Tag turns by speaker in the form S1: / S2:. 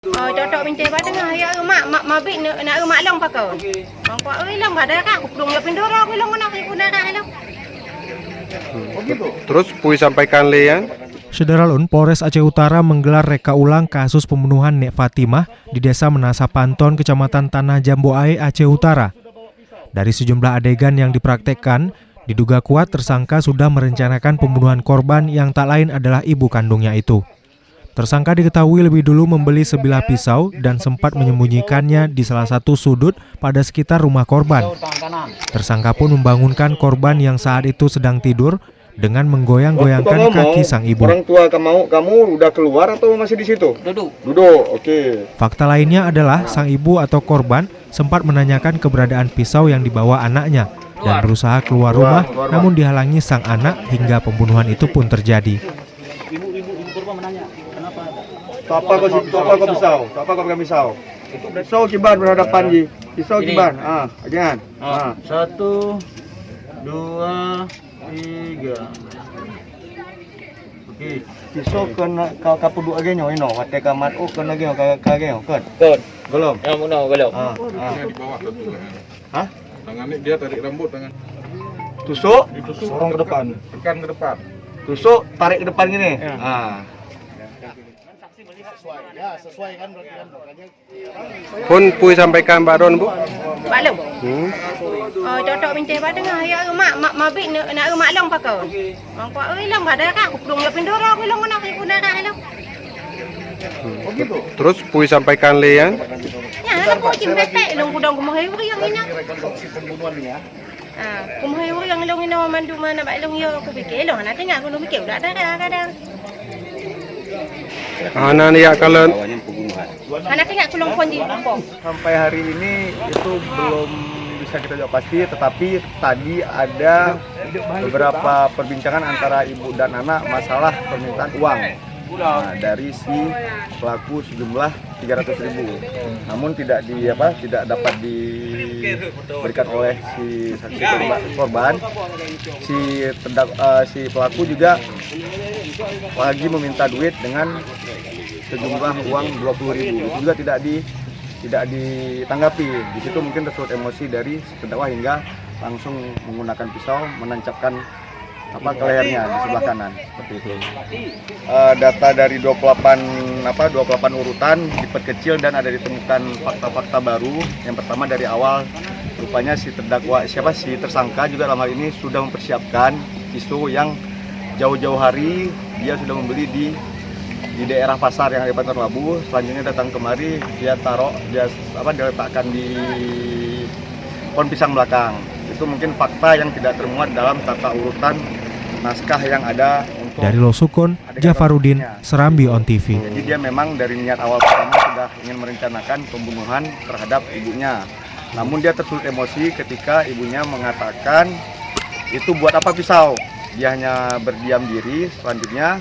S1: Cocok minta pada tengah ya mak mabik nak mak long pakau. Mak long ada kan aku belum ya pindora aku long nak aku nak long.
S2: Terus Pui sampaikan Lean.
S3: Sederalun, Polres Aceh Utara menggelar reka ulang kasus pembunuhan Nek Fatimah di Desa Menasa Panton, Kecamatan Tanah Jambuae, Aceh Utara. Dari sejumlah adegan yang dipraktekkan, diduga kuat tersangka sudah merencanakan pembunuhan korban yang tak lain adalah ibu kandungnya itu. Tersangka diketahui lebih dulu membeli sebilah pisau dan sempat menyembunyikannya di salah satu sudut pada sekitar rumah korban. Tersangka pun membangunkan korban yang saat itu sedang tidur dengan menggoyang-goyangkan kaki sang ibu.
S2: Orang tua kamu udah keluar atau masih di situ? Duduk, oke.
S3: Fakta lainnya adalah sang ibu atau korban sempat menanyakan keberadaan pisau yang dibawa anaknya dan berusaha keluar rumah, namun dihalangi sang anak hingga pembunuhan itu pun terjadi.
S4: Ibu korban menanya, kenapa?
S2: Apa kau pegang pisau? Pisau kibar berhadapan ji. Pisau kibar. Jangan.
S4: 1, 2, 3. Okey.
S2: Pisau kena kapu dua genyo ino. Wate kamat kena genyo genyo kan. Belum.
S4: Yang mana belum?
S5: Di bawah satu.
S2: Hah?
S5: Tangannya dia tarik rambut tangan.
S2: Tusuk,
S5: Ditusuk.
S2: sorong ke depan.
S5: Tekan ke depan.
S2: Tusuk, tarik ke depan gini.
S4: Sesuai kan berarti kan.
S2: Pun Pui sampaikan Mbak Don, Bu.
S1: Mak long. Cocok minta pada tengah ya mak mabik nak mak long pakau. Mak long ada kan aku belum ya pindora aku long nak aku nak long.
S2: Terus Pui sampaikan Lean.
S1: Ya aku cimpek long kudang kumahai yang ini. Kumahai yang long ini mandu mana bak long yo aku fikir long nak tengah aku long fikir dah kadang.
S2: Anak ya kalau
S1: Anak tengah aku long konji.
S2: sampai hari ini itu belum bisa kita jawab pasti, tetapi tadi ada beberapa perbincangan antara ibu dan anak masalah permintaan uang dari si pelaku sejumlah 300.000. Namun tidak dapat diberikan oleh si saksi korban. Si pelaku juga lagi meminta duit dengan sejumlah uang 20.000. Itu juga tidak ditanggapi. Di situ mungkin tersulut emosi dari terdakwa hingga langsung menggunakan pisau menancapkan ke lehernya di sebelah kanan seperti itu. Data dari 28 urutan diperkecil dan ada ditemukan fakta-fakta baru. Yang pertama dari awal rupanya si tersangka juga dalam hal ini sudah mempersiapkan pisau yang jauh-jauh hari dia sudah membeli di daerah pasar yang ada di Pasar Labu. Selanjutnya datang kemari dia letakkan di pohon pisang belakang. Itu mungkin fakta yang tidak termuat dalam tata urutan naskah yang ada untuk
S3: Dari Losukon, Jafarudin, Serambi On TV.
S2: Jadi dia memang dari niat awal pertama sudah ingin merencanakan pembunuhan terhadap ibunya. Namun dia tersulut emosi ketika ibunya mengatakan itu buat apa pisau. Dia hanya berdiam diri. Selanjutnya